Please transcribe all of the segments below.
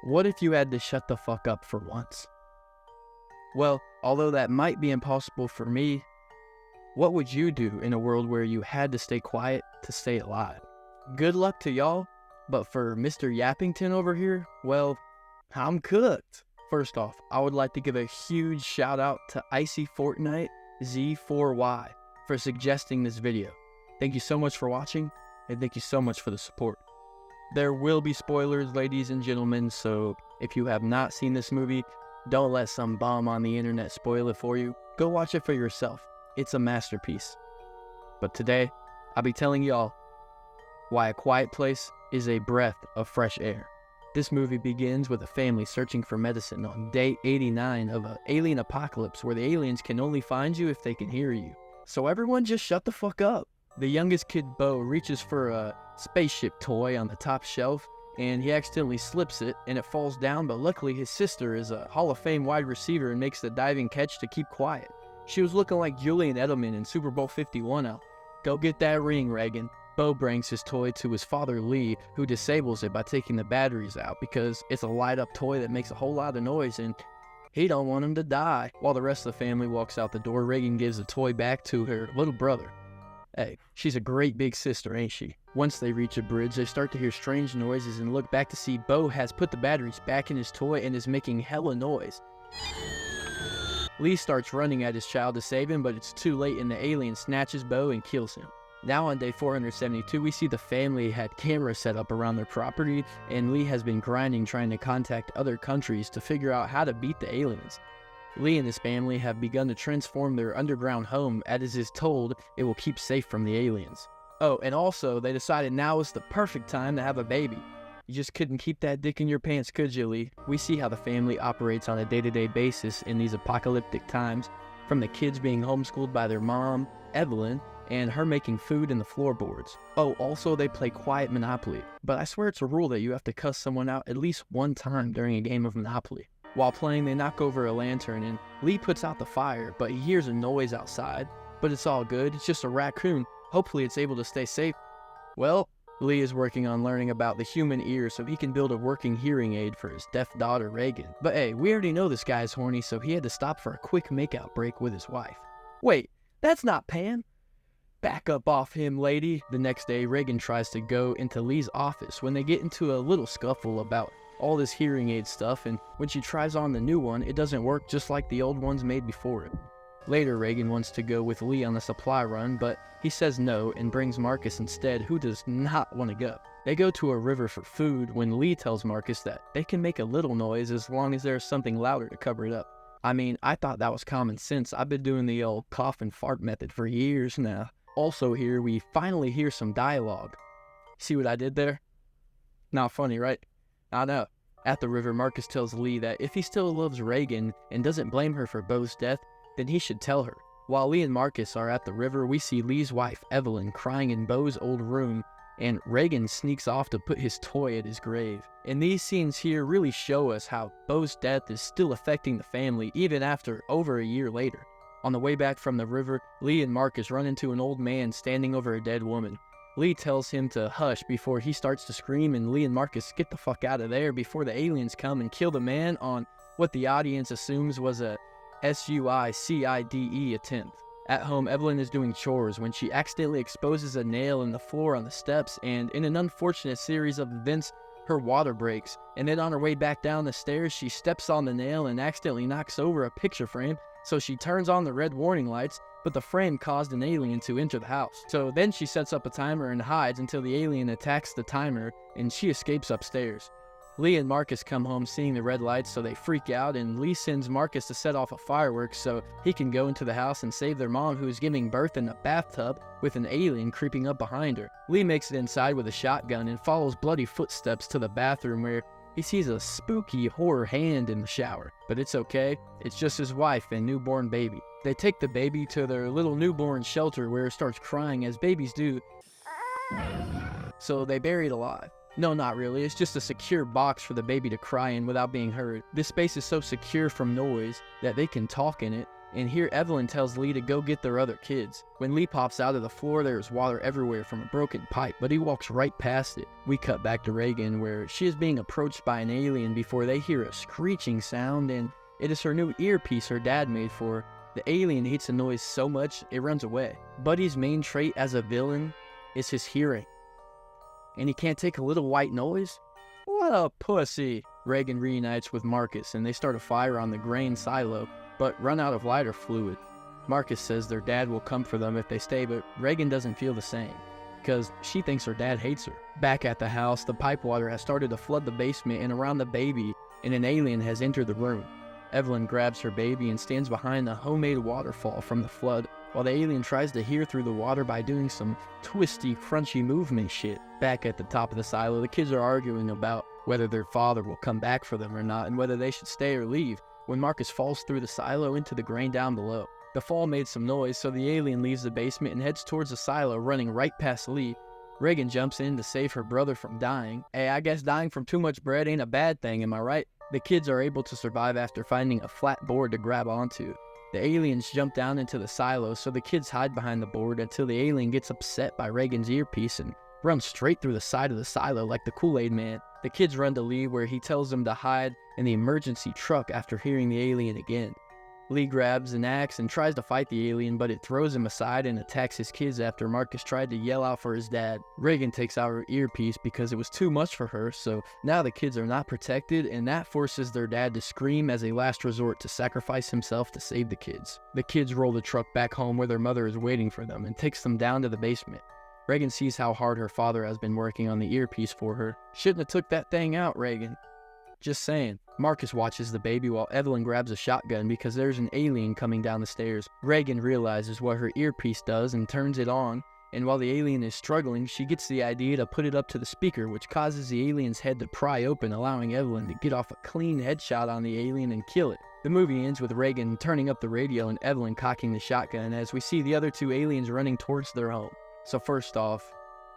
What if you had to shut the fuck up for once? Well, although that might be impossible for me, what would you do in a world where you had to stay quiet to stay alive? Good luck to y'all, but for Mr. Yappington over here, well, I'm cooked. First off, I would like to give a huge shout out to Icy Fortnite Z4Y for suggesting this video. Thank you so much for watching, and thank you so much for the support. There will be spoilers, ladies and gentlemen, so if you have not seen this movie, don't let some bum on the internet spoil it for you. Go watch it for yourself. It's a masterpiece. But today, I'll be telling y'all why A Quiet Place is a breath of fresh air. This movie begins with a family searching for medicine on day 89 of an alien apocalypse where the aliens can only find you if they can hear you. So everyone just shut the fuck up. The youngest kid, Bo, reaches for a spaceship toy on the top shelf, and he accidentally slips it, and it falls down, but luckily his sister is a Hall of Fame wide receiver and makes the diving catch to keep quiet. She was looking like Julian Edelman in Super Bowl 51 out. Go get that ring, Reagan. Bo brings his toy to his father, Lee, who disables it by taking the batteries out because it's a light-up toy that makes a whole lot of noise, and he don't want him to die. While the rest of the family walks out the door, Reagan gives the toy back to her little brother. Hey, she's a great big sister, ain't she? Once they reach a bridge, they start to hear strange noises and look back to see Bo has put the batteries back in his toy and is making hella noise. Lee starts running at his child to save him, but it's too late and the alien snatches Bo and kills him. Now on day 472, we see the family had cameras set up around their property, and Lee has been grinding trying to contact other countries to figure out how to beat the aliens. Lee and his family have begun to transform their underground home, as is told it will keep safe from the aliens. Oh, and also, they decided now is the perfect time to have a baby. You just couldn't keep that dick in your pants, could you, Lee? We see how the family operates on a day-to-day basis in these apocalyptic times, from the kids being homeschooled by their mom, Evelyn, and her making food in the floorboards. Oh, also they play quiet Monopoly, but I swear it's a rule that you have to cuss someone out at least one time during a game of Monopoly. While playing, they knock over a lantern, and Lee puts out the fire, but he hears a noise outside. But it's all good, it's just a raccoon. Hopefully it's able to stay safe. Well, Lee is working on learning about the human ear so he can build a working hearing aid for his deaf daughter, Reagan. But hey, we already know this guy's horny, so he had to stop for a quick makeout break with his wife. Wait, that's not Pam. Back up off him, lady. The next day, Reagan tries to go into Lee's office when they get into a little scuffle about all this hearing aid stuff, and when she tries on the new one, it doesn't work just like the old ones made before it. Later, Reagan wants to go with Lee on the supply run, but he says no and brings Marcus instead, who does not want to go. They go to a river for food when Lee tells Marcus that they can make a little noise as long as there's something louder to cover it up. I mean, I thought that was common sense. I've been doing the old cough and fart method for years now. Also here, we finally hear some dialogue. See what I did there? Not funny, right? I know. At the river, Marcus tells Lee that if he still loves Reagan and doesn't blame her for Bo's death, then he should tell her. While Lee and Marcus are at the river, we see Lee's wife, Evelyn, crying in Bo's old room, and Reagan sneaks off to put his toy at his grave. And these scenes here really show us how Bo's death is still affecting the family even after over a year later. On the way back from the river, Lee and Marcus run into an old man standing over a dead woman. Lee tells him to hush before he starts to scream, and Lee and Marcus get the fuck out of there before the aliens come and kill the man on what the audience assumes was a suicide attempt. At home, Evelyn is doing chores when she accidentally exposes a nail in the floor on the steps, and in an unfortunate series of events, her water breaks, and then on her way back down the stairs, she steps on the nail and accidentally knocks over a picture frame, so she turns on the red warning lights, but the frame caused an alien to enter the house. So then she sets up a timer and hides until the alien attacks the timer, and she escapes upstairs. Lee and Marcus come home seeing the red lights, so they freak out, and Lee sends Marcus to set off a fireworks so he can go into the house and save their mom, who is giving birth in a bathtub with an alien creeping up behind her. Lee makes it inside with a shotgun and follows bloody footsteps to the bathroom where he sees a spooky horror hand in the shower. But it's okay, it's just his wife and newborn baby. They take the baby to their little newborn shelter where it starts crying as babies do, so they bury it alive. No, not really. It's just a secure box for the baby to cry in without being heard. This space is so secure from noise that they can talk in it, and here Evelyn tells Lee to go get their other kids. When Lee pops out of the floor, there is water everywhere from a broken pipe, but he walks right past it. We cut back to Reagan, where she is being approached by an alien before they hear a screeching sound, and it is her new earpiece her dad made for her. The alien hates the noise so much, it runs away. Buddy's main trait as a villain is his hearing, and he can't take a little white noise? What a pussy! Reagan reunites with Marcus, and they start a fire on the grain silo, but run out of lighter fluid. Marcus says their dad will come for them if they stay, but Reagan doesn't feel the same, because she thinks her dad hates her. Back at the house, the pipe water has started to flood the basement and around the baby, and an alien has entered the room. Evelyn grabs her baby and stands behind the homemade waterfall from the flood, while the alien tries to hear through the water by doing some twisty, crunchy movement shit. Back at the top of the silo, the kids are arguing about whether their father will come back for them or not, and whether they should stay or leave, when Marcus falls through the silo into the grain down below. The fall made some noise, so the alien leaves the basement and heads towards the silo, running right past Lee. Reagan jumps in to save her brother from dying. Hey, I guess dying from too much bread ain't a bad thing, am I right? The kids are able to survive after finding a flat board to grab onto. The aliens jump down into the silo, so the kids hide behind the board until the alien gets upset by Reagan's earpiece and runs straight through the side of the silo like the Kool-Aid Man. The kids run to Lee, where he tells them to hide in the emergency truck after hearing the alien again. Lee grabs an axe and tries to fight the alien, but it throws him aside and attacks his kids after Marcus tried to yell out for his dad. Reagan takes out her earpiece because it was too much for her, so now the kids are not protected, and that forces their dad to scream as a last resort to sacrifice himself to save the kids. The kids roll the truck back home where their mother is waiting for them and takes them down to the basement. Reagan sees how hard her father has been working on the earpiece for her. Shouldn't have took that thing out, Reagan. Just saying. Marcus watches the baby while Evelyn grabs a shotgun because there's an alien coming down the stairs. Reagan realizes what her earpiece does and turns it on, and while the alien is struggling, she gets the idea to put it up to the speaker, which causes the alien's head to pry open, allowing Evelyn to get off a clean headshot on the alien and kill it. The movie ends with Reagan turning up the radio and Evelyn cocking the shotgun as we see the other two aliens running towards their home. So first off,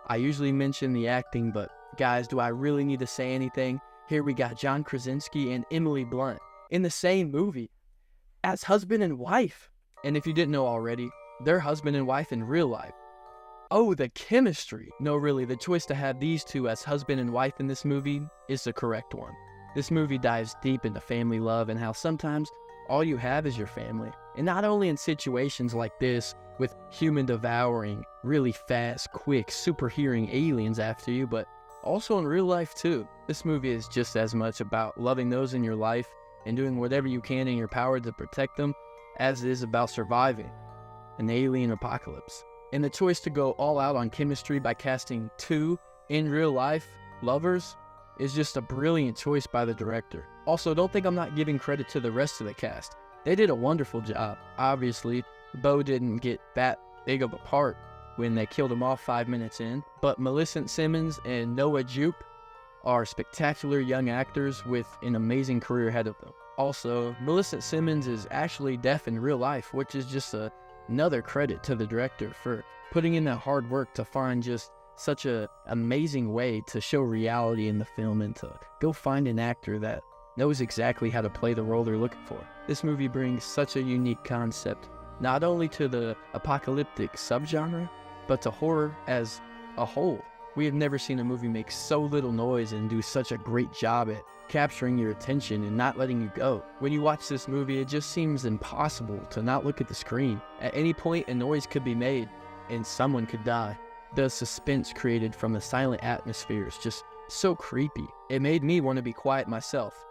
I usually mention the acting, but guys, do I really need to say anything? Here we got John Krasinski and Emily Blunt in the same movie as husband and wife. And if you didn't know already, they're husband and wife in real life. Oh, the chemistry. No, really, the choice to have these two as husband and wife in this movie is the correct one. This movie dives deep into family love and how sometimes all you have is your family. And not only in situations like this, with human devouring, really fast, quick, super hearing aliens after you, but also in real life too. This movie is just as much about loving those in your life and doing whatever you can in your power to protect them as it is about surviving an alien apocalypse. And the choice to go all out on chemistry by casting two in real life lovers is just a brilliant choice by the director. Also, don't think I'm not giving credit to the rest of the cast. They did a wonderful job. Obviously, Bo didn't get that big of a part when they killed him off 5 minutes in, but Millicent Simmons and Noah Jupe are spectacular young actors with an amazing career ahead of them. Also, Millicent Simmons is actually deaf in real life, which is just another credit to the director for putting in that hard work to find just such an amazing way to show reality in the film and to go find an actor that knows exactly how to play the role they're looking for. This movie brings such a unique concept, not only to the apocalyptic subgenre, but to horror as a whole. We have never seen a movie make so little noise and do such a great job at capturing your attention and not letting you go. When you watch this movie, it just seems impossible to not look at the screen. At any point, a noise could be made and someone could die. The suspense created from the silent atmosphere is just so creepy. It made me want to be quiet myself.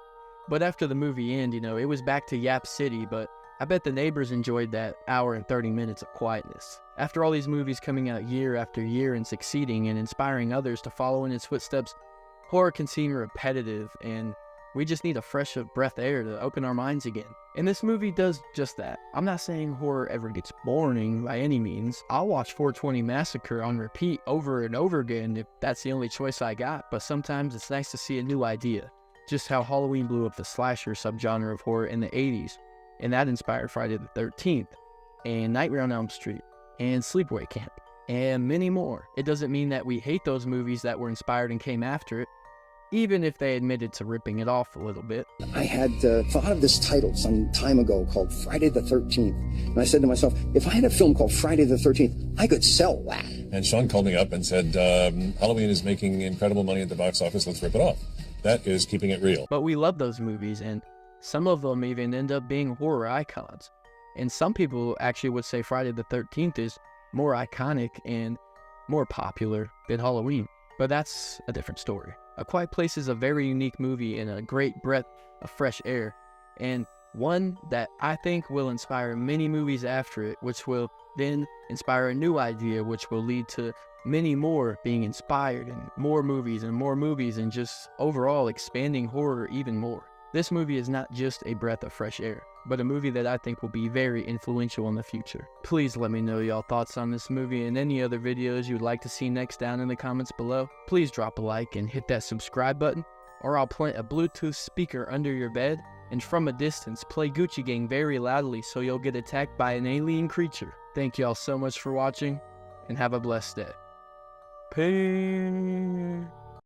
But after the movie ended, it was back to Yap City, but I bet the neighbors enjoyed that hour and 30 minutes of quietness. After all these movies coming out year after year and succeeding and inspiring others to follow in its footsteps, horror can seem repetitive, and we just need a fresh breath of air to open our minds again. And this movie does just that. I'm not saying horror ever gets boring by any means. I'll watch 420 Massacre on repeat over and over again if that's the only choice I got, but sometimes it's nice to see a new idea. Just how Halloween blew up the slasher subgenre of horror in the 80s, and that inspired Friday the 13th, and Nightmare on Elm Street, and Sleepaway Camp, and many more. It doesn't mean that we hate those movies that were inspired and came after it. even if they admitted to ripping it off a little bit. I had thought of this title some time ago called Friday the 13th. And I said to myself, if I had a film called Friday the 13th, I could sell that. And Sean called me up and said, Halloween is making incredible money at the box office, let's rip it off. That is keeping it real. But we love those movies, and some of them even end up being horror icons. And some people actually would say Friday the 13th is more iconic and more popular than Halloween. But that's a different story. A Quiet Place is a very unique movie and a great breath of fresh air, and one that I think will inspire many movies after it, which will then inspire a new idea, which will lead to many more being inspired and more movies and just overall expanding horror even more. This movie is not just a breath of fresh air, but a movie that I think will be very influential in the future. Please let me know y'all thoughts on this movie and any other videos you'd like to see next down in the comments below. Please drop a like and hit that subscribe button, or I'll plant a Bluetooth speaker under your bed and from a distance play Gucci Gang very loudly so you'll get attacked by an alien creature. Thank y'all so much for watching, and have a blessed day. Peace.